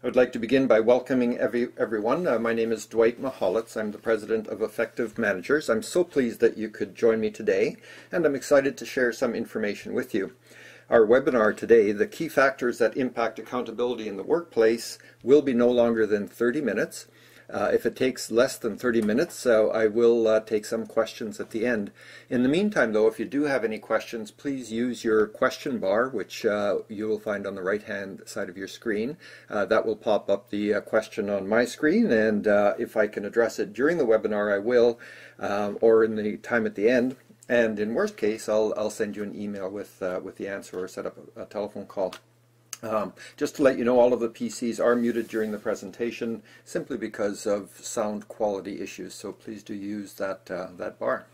I would like to begin by welcoming everyone. My name is Dwight Maholitz. I'm the president of Effective Managers. I'm so pleased that you could join me today, and I'm excited to share some information with you. Our webinar today, The Key Factors That Impact Accountability in the Workplace, will be no longer than 30 minutes. If it takes less than 30 minutes, I will take some questions at the end. In the meantime, though, if you do have any questions, please use your question bar, which you will find on the right-hand side of your screen. That will pop up the question on my screen, and if I can address it during the webinar, I will, or in the time at the end. And in worst case, I'll send you an email with the answer or set up a telephone call. Just to let you know, all of the PCs are muted during the presentation simply because of sound quality issues, so please do use that bar.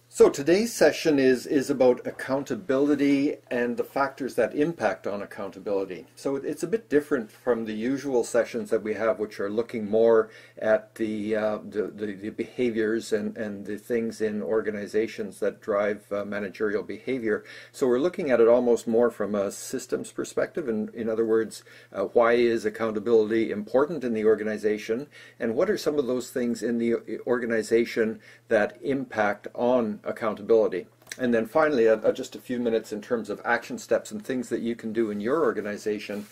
So today's session is about accountability and the factors that impact on accountability. So it's a bit different from the usual sessions that we have, which are looking more at the behaviors and the things in organizations that drive managerial behavior. So we're looking at it almost more from a systems perspective. In other words, why is accountability important in the organization, and what are some of those things in the organization that impact on accountability. And then finally, just a few minutes in terms of action steps and things that you can do in your organization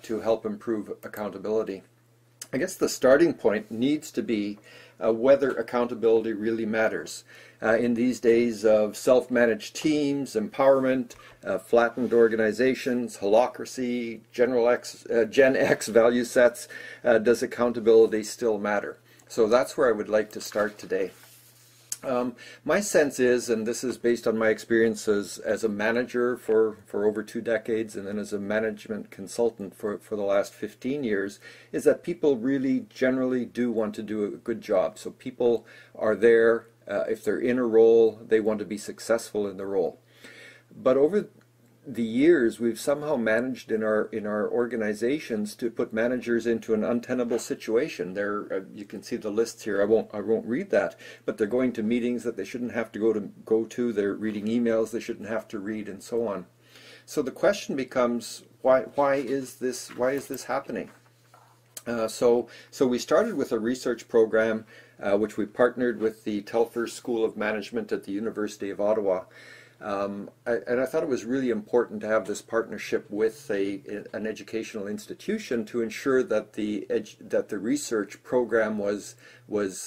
to help improve accountability. I guess the starting point needs to be whether accountability really matters. In these days of self-managed teams, empowerment, flattened organizations, holacracy, Gen X value sets, does accountability still matter? So that's where I would like to start today. My sense is, and this is based on my experiences as a manager for over 2 decades and then as a management consultant for the last 15 years, is that people really generally do want to do a good job. So people are there, if they're in a role, they want to be successful in the role. But over the years, we've somehow managed in our organizations to put managers into an untenable situation. You can see the lists here. I won't read that, but they're going to meetings that they shouldn't have to go to. They're reading emails they shouldn't have to read, and so on. So the question becomes, why is this happening? So we started with a research program which we partnered with the Telfer School of Management at the University of Ottawa. And I thought it was really important to have this partnership with an educational institution to ensure that the research program was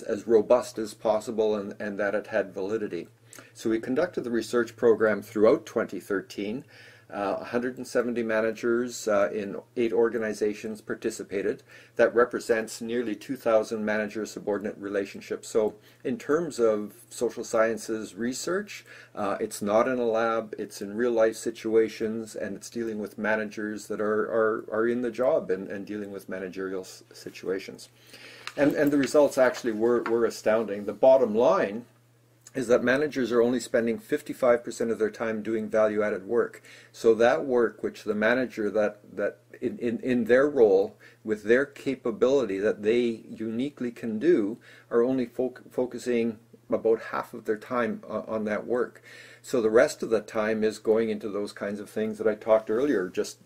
as robust as possible and that it had validity. So we conducted the research program throughout 2013. 170 managers in 8 organizations participated. That represents nearly 2,000 manager-subordinate relationships. So in terms of social sciences research, it's not in a lab, it's in real-life situations, and it's dealing with managers that are in the job and dealing with managerial situations. And the results actually were astounding. The bottom line is that managers are only spending 55% of their time doing value-added work. So that work which the manager that in their role with their capability that they uniquely can do are only focusing about half of their time on that work. So the rest of the time is going into those kinds of things that I talked earlier, just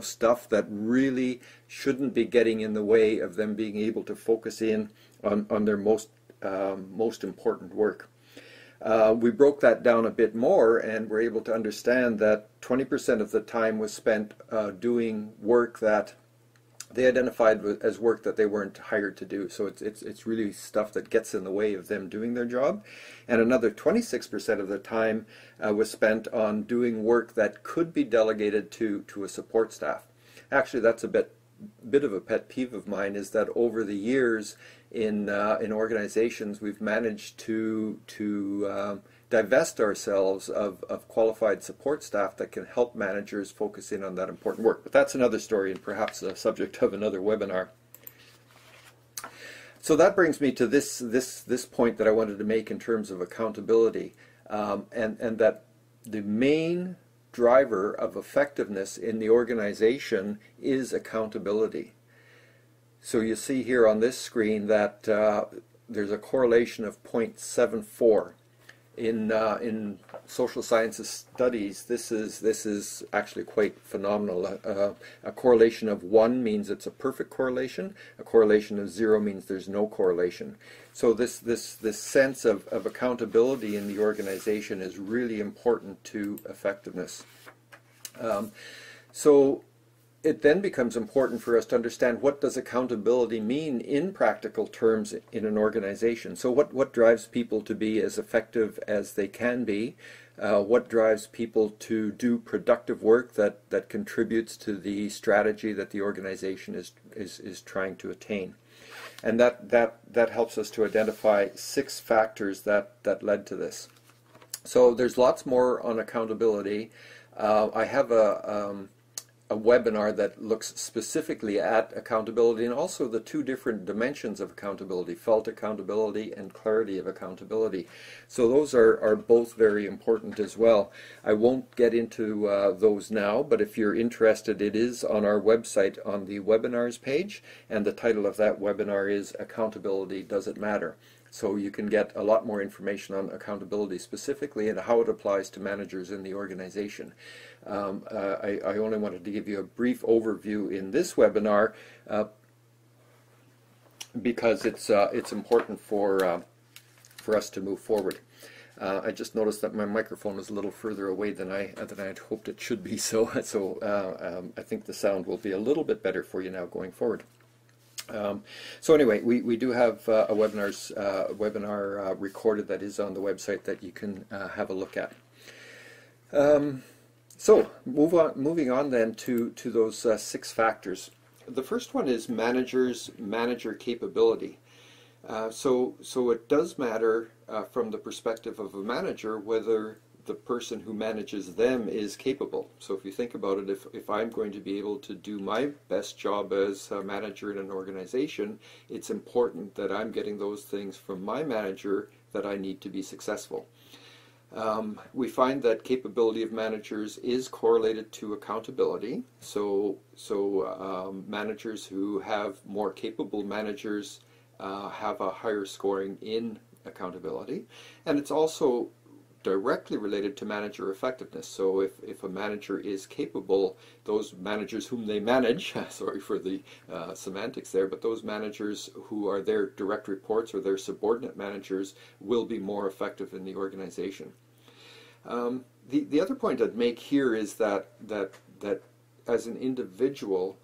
stuff that really shouldn't be getting in the way of them being able to focus in on their most important work. We broke that down a bit more and were able to understand that 20% of the time was spent doing work that they identified as work that they weren't hired to do. So it's really stuff that gets in the way of them doing their job. And another 26% of the time was spent on doing work that could be delegated to a support staff. Actually, that's a bit of a pet peeve of mine, is that over the years in organizations we've managed to divest ourselves of qualified support staff that can help managers focus in on that important work. But that's another story and perhaps the subject of another webinar. So that brings me to this point that I wanted to make in terms of accountability, and that the main driver of effectiveness in the organization is accountability. So you see here on this screen that there's a correlation of 0.74. In social sciences studies, this is actually quite phenomenal. A correlation of 1 means it's a perfect correlation. A correlation of 0 means there's no correlation. So this sense of accountability in the organization is really important to effectiveness. So it then becomes important for us to understand, what does accountability mean in practical terms in an organization. So what drives people to be as effective as they can be? What drives people to do productive work that contributes to the strategy that the organization is trying to attain? And that helps us to identify 6 factors that led to this. So there's lots more on accountability. I have a webinar that looks specifically at accountability, and also the 2 different dimensions of accountability: felt accountability and clarity of accountability. So those are both very important as well. I won't get into those now, but if you're interested, it is on our website on the webinars page, and the title of that webinar is Accountability, Does It Matter? So you can get a lot more information on accountability specifically and how it applies to managers in the organization. I only wanted to give you a brief overview in this webinar because it's important for us to move forward. I just noticed that my microphone is a little further away than I had hoped it should be, so I think the sound will be a little bit better for you now going forward. So anyway, we do have a webinar recorded that is on the website that you can have a look at. So moving on then to those 6 factors. The first one is manager capability. So it does matter from the perspective of a manager whether the person who manages them is capable. So if you think about it, if I'm going to be able to do my best job as a manager in an organization, it's important that I'm getting those things from my manager that I need to be successful. We find that capability of managers is correlated to accountability. So managers who have more capable managers have a higher scoring in accountability, and it's also directly related to manager effectiveness. So if a manager is capable, those managers whom they manage, sorry for the semantics there, but those managers who are their direct reports or their subordinate managers will be more effective in the organization. The other point I'd make here is that as an individual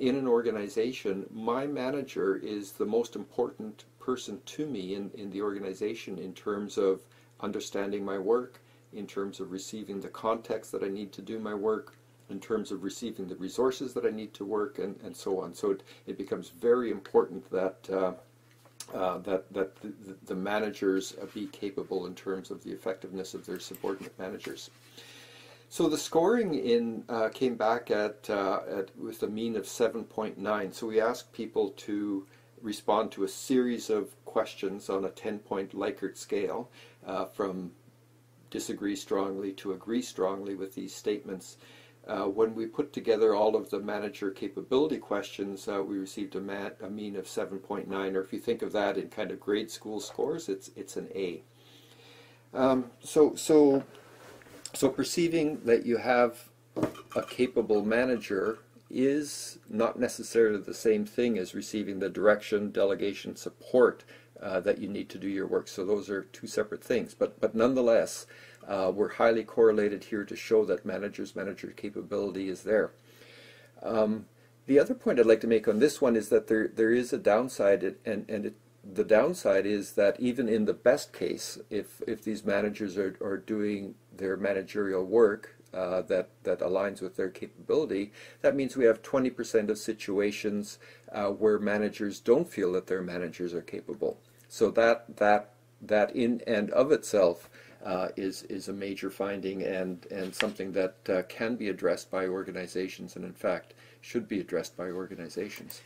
in an organization, my manager is the most important person to me in the organization in terms of understanding my work, in terms of receiving the context that I need to do my work, in terms of receiving the resources that I need to work, and so on. So it becomes very important that the managers be capable in terms of the effectiveness of their subordinate managers. So the scoring came back with a mean of 7.9. So we asked people to respond to a series of questions on a 10-point Likert scale, from disagree strongly to agree strongly with these statements. When we put together all of the manager capability questions, we received a mean of 7.9, or if you think of that in kind of grade school scores, it's an A. So perceiving that you have a capable manager is not necessarily the same thing as receiving the direction, delegation, support that you need to do your work. So those are 2 separate things. But nonetheless, we're highly correlated here to show that manager capability is there. The other point I'd like to make on this one is that there is a downside, the downside is that even in the best case, if these managers are doing their managerial work that aligns with their capability, that means we have 20% of situations where managers don't feel that their managers are capable. So that in and of itself is a major finding and something that can be addressed by organizations, and in fact should be addressed by organizations.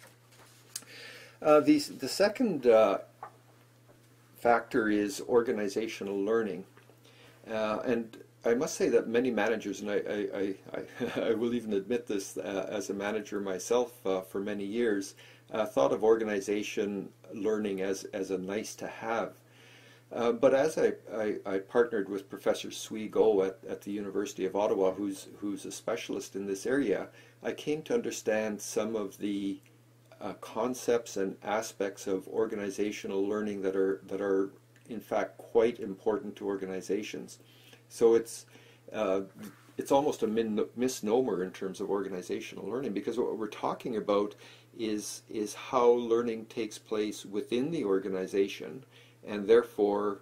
The second factor is organizational learning, and I must say that many managers, and I will even admit this as a manager myself for many years, thought of organization learning as a nice to have. But as I partnered with Professor Sui Go at the University of Ottawa, who's a specialist in this area, I came to understand some of the concepts and aspects of organizational learning that are in fact quite important to organizations. So it's almost a misnomer in terms of organizational learning, because what we're talking about is how learning takes place within the organization, and therefore,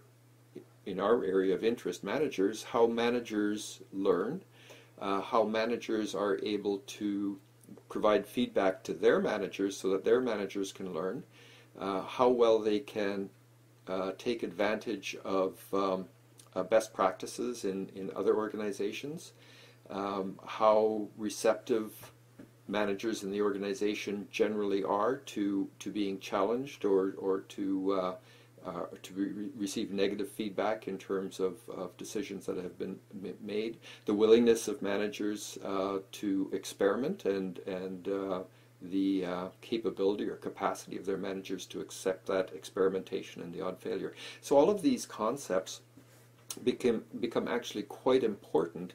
in our area of interest, managers, how managers learn, how managers are able to provide feedback to their managers so that their managers can learn, how well they can take advantage of best practices in other organizations, how receptive managers in the organization generally are to being challenged or to receive negative feedback in terms of decisions that have been made, the willingness of managers to experiment, and the capability or capacity of their managers to accept that experimentation and the odd failure. So all of these concepts become actually quite important,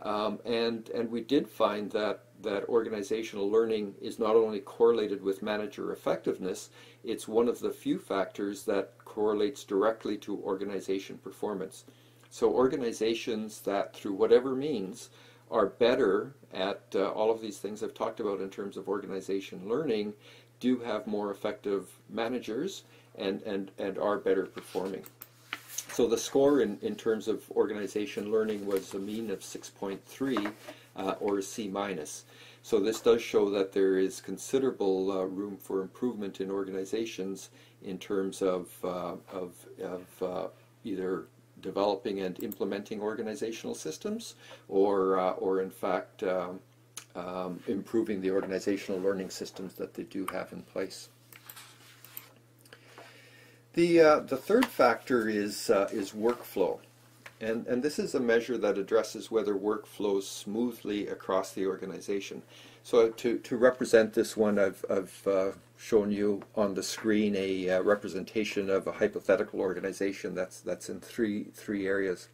and we did find that organizational learning is not only correlated with manager effectiveness, it's one of the few factors that correlates directly to organization performance. So organizations that, through whatever means, are better at all of these things I've talked about in terms of organization learning do have more effective managers and are better performing. So the score in terms of organization learning was a mean of 6.3 or a C minus. So this does show that there is considerable room for improvement in organizations in terms of either developing and implementing organizational systems, or in fact improving the organizational learning systems that they do have in place. The third factor is workflow, and this is a measure that addresses whether work flows smoothly across the organization. So to represent this one, I've shown you on the screen a representation of a hypothetical organization that's in three areas.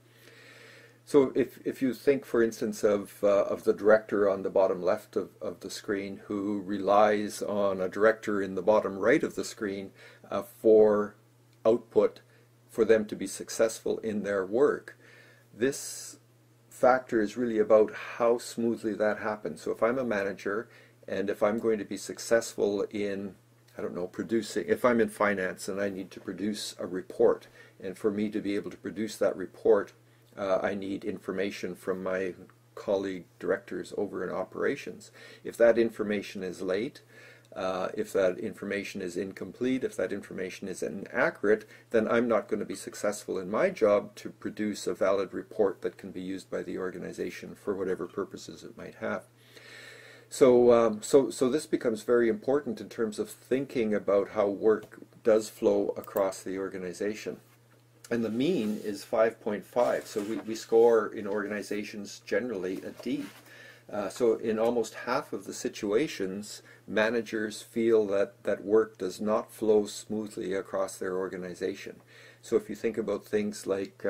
So if you think, for instance, of the director on the bottom left of the screen, who relies on a director in the bottom right of the screen for output for them to be successful in their work, this factor is really about how smoothly that happens. So if I'm a manager, and if I'm going to be successful in, I don't know, producing, if I'm in finance and I need to produce a report, and for me to be able to produce that report, I need information from my colleague directors over in operations. If that information is late, if that information is incomplete, if that information is inaccurate, then I'm not going to be successful in my job to produce a valid report that can be used by the organization for whatever purposes it might have. So this becomes very important in terms of thinking about how work does flow across the organization. And the mean is 5.5, so we score in organizations generally a D. So in almost half of the situations, managers feel that work does not flow smoothly across their organization. So if you think about things like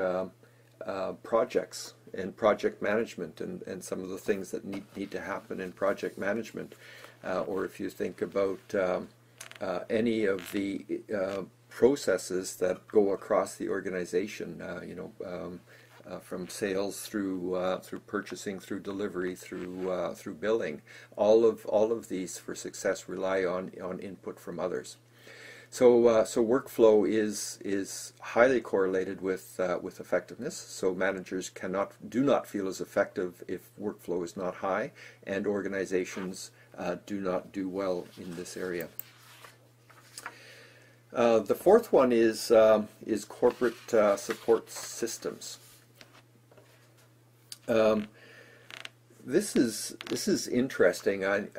projects and project management and some of the things that need to happen in project management, or if you think about any of the processes that go across the organization, from sales through purchasing, through delivery, through billing, all of these for success rely on input from others. So workflow is highly correlated with effectiveness. So managers do not feel as effective if workflow is not high, and organizations do not do well in this area. The fourth one is corporate support systems. This is interesting. I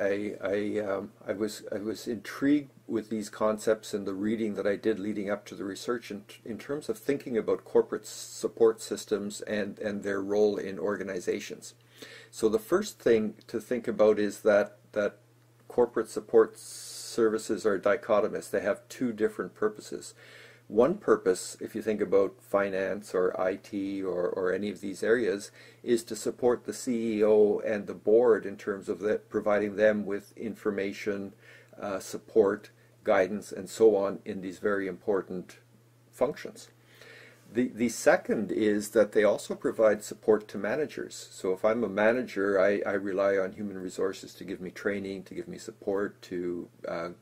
was intrigued with these concepts in the reading that I did leading up to the research in terms of thinking about corporate support systems and their role in organizations. So the first thing to think about is that corporate support services are dichotomous. They have two different purposes. One purpose, if you think about finance or IT or any of these areas, is to support the CEO and the board in terms of providing them with information, support, guidance, and so on in these very important functions. The second is that they also provide support to managers. So if I'm a manager, I rely on human resources to give me training, to give me support, to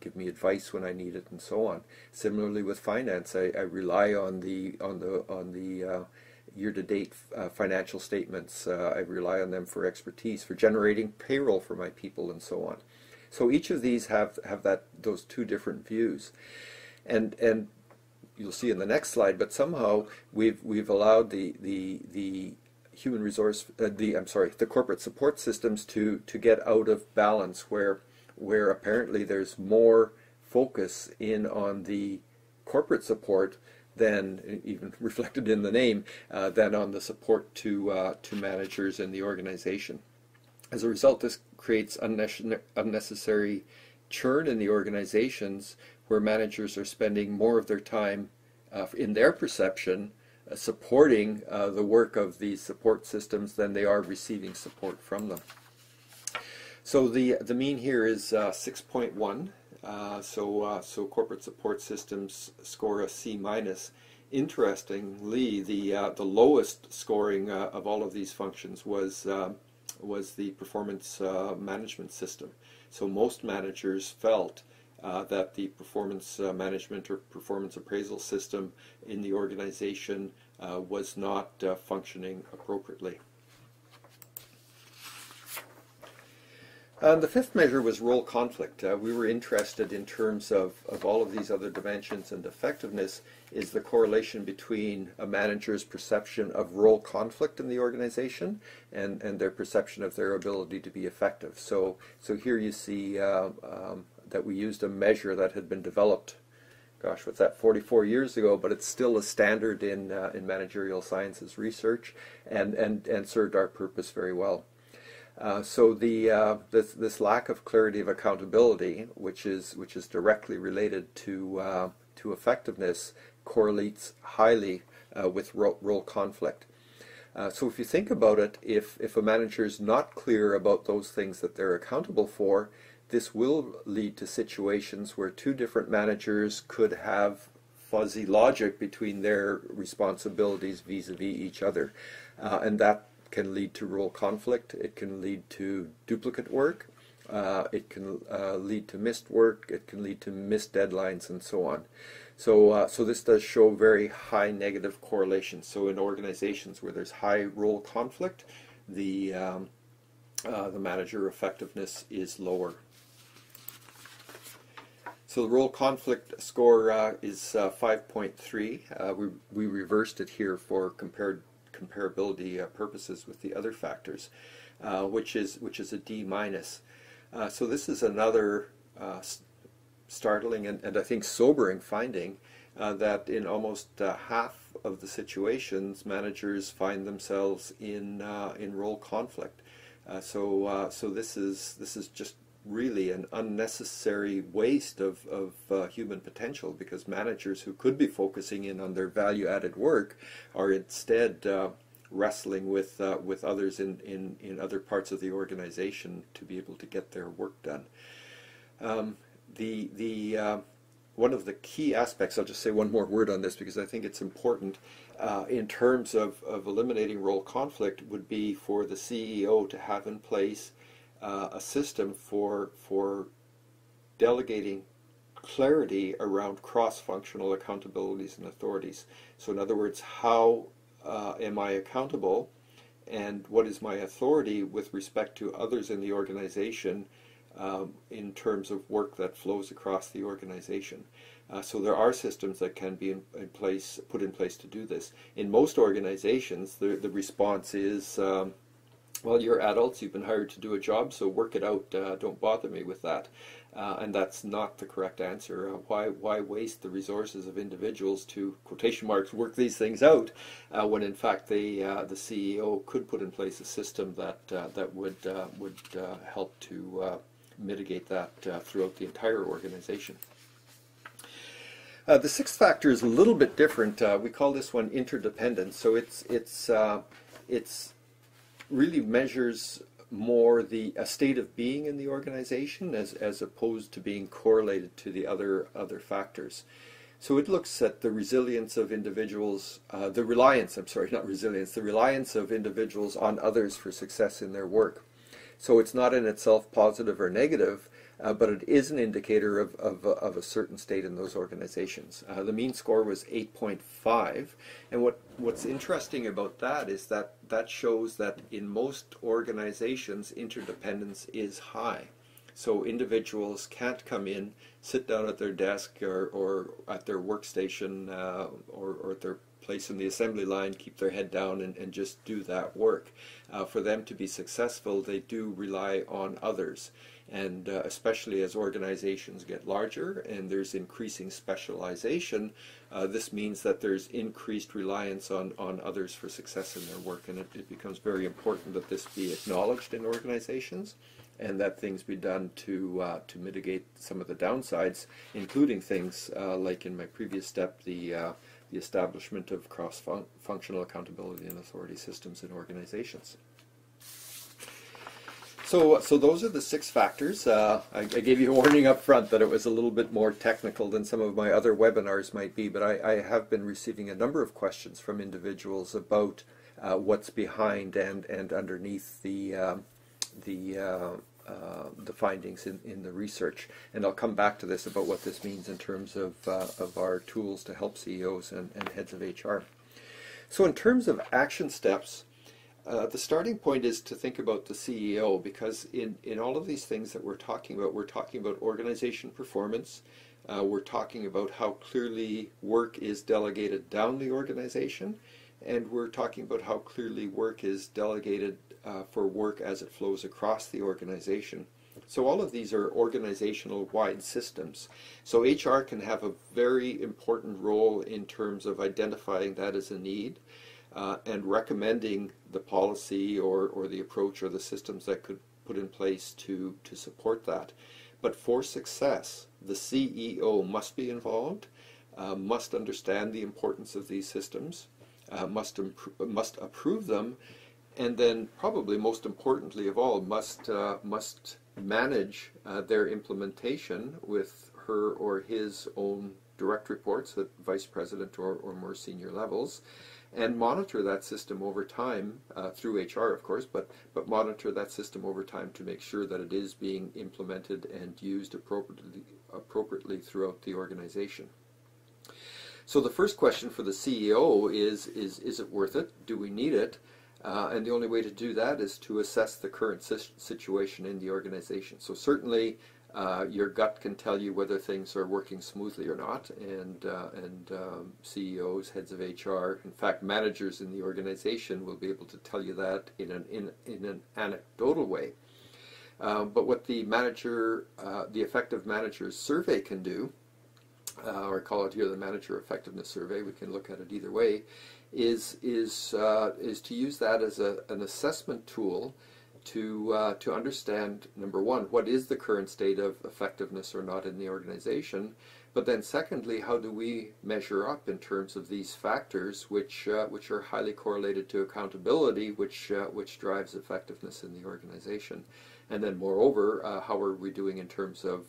give me advice when I need it, and so on. Similarly with finance, I rely on the year-to-date financial statements. I rely on them for expertise, for generating payroll for my people, and so on. So each of these have those two different views, and you'll see in the next slide. But somehow we've allowed the human resource, the corporate support systems to get out of balance, where apparently there's more focus in on the corporate support than, even reflected in the name, than on the support to managers in the organization. As a result, this creates unnecessary churn in the organizations, where managers are spending more of their time, in their perception, supporting the work of these support systems than they are receiving support from them. So the mean here is 6.1. So corporate support systems score a C-. Interestingly, the lowest scoring of all of these functions was the performance management system. So most managers felt that the performance management or performance appraisal system in the organization was not functioning appropriately. The fifth measure was role conflict. We were interested, in terms of all of these other dimensions and effectiveness, is the correlation between a manager's perception of role conflict in the organization and their perception of their ability to be effective. So here you see that we used a measure that had been developed, gosh, what's that, 44 years ago, but it's still a standard in managerial sciences research, and served our purpose very well. So this lack of clarity of accountability, which is directly related to effectiveness, correlates highly with role conflict. So if you think about it, if a manager is not clear about those things that they're accountable for, this will lead to situations where two different managers could have fuzzy logic between their responsibilities vis-a-vis each other, and that can lead to role conflict. It can lead to duplicate work. It can lead to missed work. It can lead to missed deadlines, and so on. So this does show very high negative correlation. So in organizations where there's high role conflict, the manager effectiveness is lower. So the role conflict score is 5.3. We reversed it here for comparability purposes with the other factors, which is a D-. So this is another startling and I think sobering finding, that in almost half of the situations, managers find themselves in role conflict. So this is just really an unnecessary waste of human potential, because managers who could be focusing in on their value-added work are instead wrestling with others in other parts of the organization to be able to get their work done. One of the key aspects, I'll just say one more word on this because I think it's important, in terms of eliminating role conflict, would be for the CEO to have in place a system for delegating clarity around cross-functional accountabilities and authorities. So in other words, how am I accountable, and what is my authority with respect to others in the organization in terms of work that flows across the organization. So there are systems that can be put in place to do this. In most organizations, the response is, well, you're adults, you've been hired to do a job, so work it out, don't bother me with that. And that's not the correct answer. Why waste the resources of individuals to, quotation marks, work these things out, when in fact the CEO could put in place a system that would help to mitigate that throughout the entire organization. The sixth factor is a little bit different. We call this one interdependence. So it's really measures more a state of being in the organization as opposed to being correlated to the other factors. So it looks at the resilience of individuals, the reliance of individuals on others for success in their work. So it's not in itself positive or negative, but it is an indicator of a certain state in those organizations. The mean score was 8.5, and what's interesting about that is that shows that in most organizations interdependence is high. So individuals can't come in, sit down at their desk or at their workstation or at their place in the assembly line, keep their head down and just do that work. For them to be successful, they do rely on others. And especially as organizations get larger and there's increasing specialization, this means that there's increased reliance on others for success in their work. And it becomes very important that this be acknowledged in organizations, and that things be done to mitigate some of the downsides, including things like in my previous step, the establishment of cross-functional accountability and authority systems in organizations. So those are the 6 factors. I gave you a warning up front that it was a little bit more technical than some of my other webinars might be, but I have been receiving a number of questions from individuals about what's behind and underneath the findings in the research, and I'll come back to this about what this means in terms of our tools to help CEOs and heads of HR. So in terms of action steps, the starting point is to think about the CEO, because in all of these things that we're talking about organization performance, we're talking about how clearly work is delegated down the organization, and we're talking about how clearly work is delegated for work as it flows across the organization. So all of these are organizational-wide systems. So HR can have a very important role in terms of identifying that as a need and recommending the policy or the approach or the systems that could put in place to support that. But for success, the CEO must be involved, must understand the importance of these systems, must approve them, and then probably most importantly of all, must manage their implementation with her or his own direct reports at vice president or more senior levels, and monitor that system over time through HR, of course, but monitor that system over time to make sure that it is being implemented and used appropriately throughout the organization. So the first question for the CEO is it worth it? Do we need it? And the only way to do that is to assess the current situation in the organization. So certainly your gut can tell you whether things are working smoothly or not, and CEOs, heads of HR, in fact managers in the organization will be able to tell you that in an anecdotal way. But what the effective manager's survey can do, or call it here the manager effectiveness survey, we can look at it either way, is to use that as an assessment tool to understand, number one, what is the current state of effectiveness or not in the organization, but then secondly, how do we measure up in terms of these factors which are highly correlated to accountability, which drives effectiveness in the organization, and then moreover, how are we doing in terms of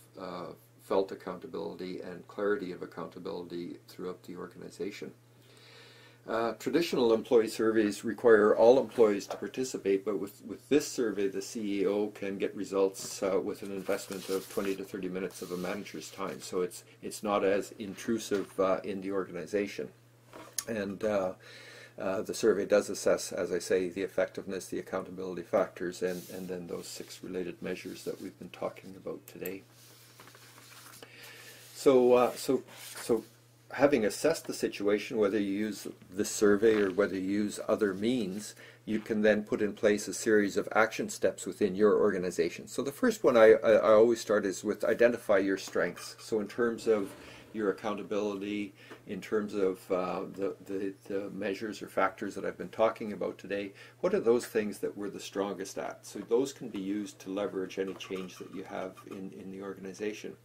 felt accountability and clarity of accountability throughout the organization. Traditional employee surveys require all employees to participate, but with this survey, the CEO can get results with an investment of 20 to 30 minutes of a manager's time. So it's not as intrusive in the organization. And the survey does assess, as I say, the effectiveness, the accountability factors, and then those 6 related measures that we've been talking about today. So having assessed the situation, whether you use this survey or whether you use other means, you can then put in place a series of action steps within your organization. So the first one I always start is with identify your strengths. So in terms of your accountability, in terms of the measures or factors that I've been talking about today, what are those things that we're the strongest at? So those can be used to leverage any change that you have in the organization.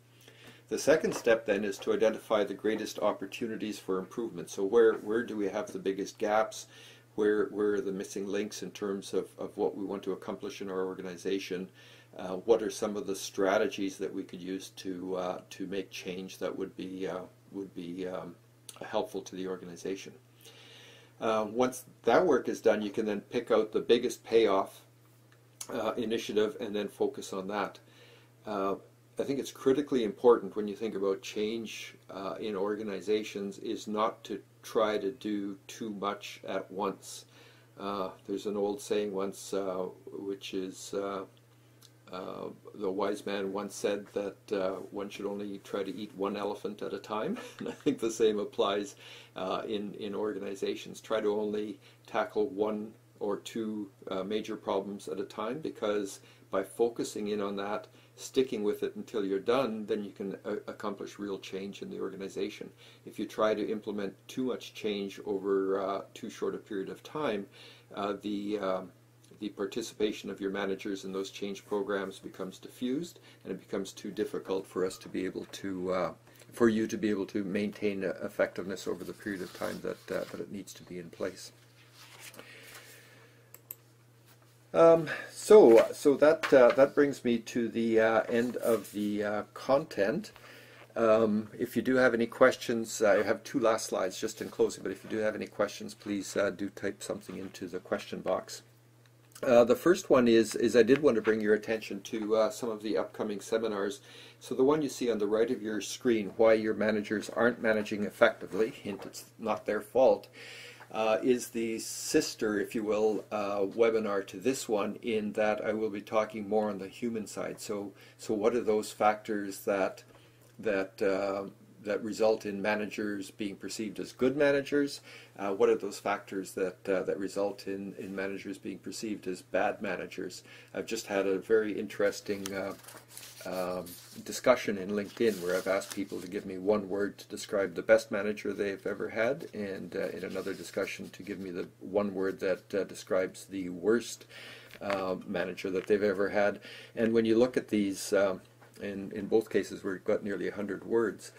The second step then is to identify the greatest opportunities for improvement. So where do we have the biggest gaps? Where are the missing links in terms of what we want to accomplish in our organization? What are some of the strategies that we could use to make change that would be helpful to the organization? Once that work is done, you can then pick out the biggest payoff initiative and then focus on that. I think it's critically important when you think about change in organizations is not to try to do too much at once. There's an old saying once, which is the wise man once said that one should only try to eat one elephant at a time. And I think the same applies in organizations. Try to only tackle one or two major problems at a time, because by focusing in on that, sticking with it until you're done, then you can accomplish real change in the organization. If you try to implement too much change over too short a period of time, the participation of your managers in those change programs becomes diffused, and it becomes too difficult for us to be able to, for you to be able to maintain effectiveness over the period of time that it needs to be in place. So that brings me to the end of the content. If you do have any questions, I have two last slides just in closing, but if you do have any questions, please do type something into the question box. The first one is I did want to bring your attention to some of the upcoming seminars. So the one you see on the right of your screen, Why Your Managers Aren't Managing Effectively, hint it's not their fault, is the sister, if you will, webinar to this one, in that I will be talking more on the human side. So what are those factors that result in managers being perceived as good managers? What are those factors that result in managers being perceived as bad managers? I've just had a very interesting discussion in LinkedIn where I've asked people to give me one word to describe the best manager they've ever had, and in another discussion to give me the one word that describes the worst manager that they've ever had. And when you look at these, in both cases we've got nearly 100 words,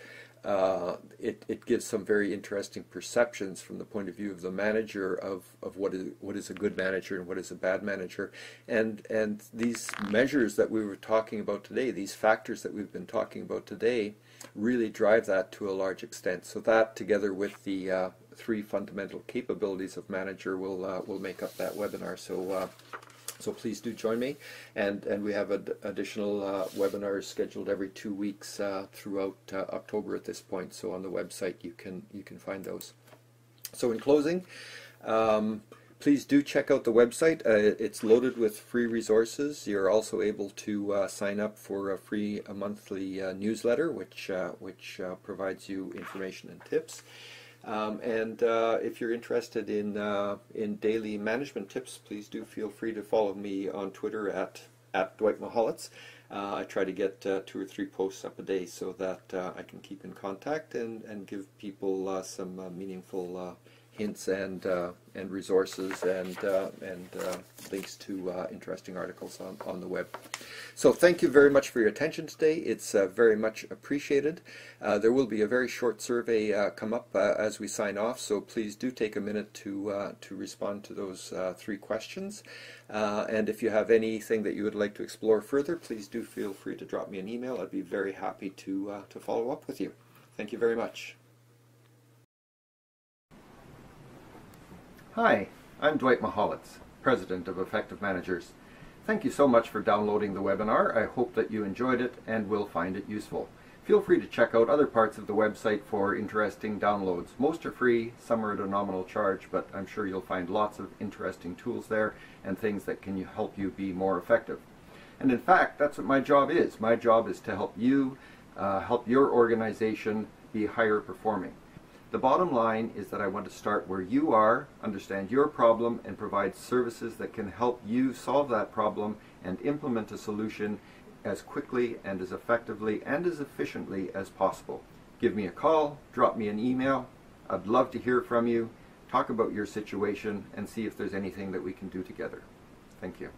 it gives some very interesting perceptions from the point of view of the manager of what is a good manager and what is a bad manager. And these measures that we were talking about today, these factors that we've been talking about today, really drive that to a large extent. So that, together with the three fundamental capabilities of manager, will make up that webinar. So please do join me, and we have additional webinars scheduled every 2 weeks throughout October at this point. So on the website you can find those. So in closing, please do check out the website. It's loaded with free resources. You're also able to sign up for a free monthly newsletter, which provides you information and tips. And if you're interested in daily management tips, please do feel free to follow me on Twitter at Dwight Mahalitz. I try to get 2 or 3 posts up a day so that I can keep in contact and give people some meaningful hints and resources and links to interesting articles on the web. So thank you very much for your attention today. It's very much appreciated. There will be a very short survey come up as we sign off, so please do take a minute to respond to those 3 questions. And if you have anything that you would like to explore further, please do feel free to drop me an email. I'd be very happy to follow up with you. Thank you very much. Hi, I'm Dwight Mahalitz, President of Effective Managers. Thank you so much for downloading the webinar. I hope that you enjoyed it and will find it useful. Feel free to check out other parts of the website for interesting downloads. Most are free, some are at a nominal charge, but I'm sure you'll find lots of interesting tools there and things that can help you be more effective. And in fact, that's what my job is. My job is to help you, help your organization be higher performing. The bottom line is that I want to start where you are, understand your problem, and provide services that can help you solve that problem and implement a solution as quickly and as effectively and as efficiently as possible. Give me a call, drop me an email. I'd love to hear from you, talk about your situation, and see if there's anything that we can do together. Thank you.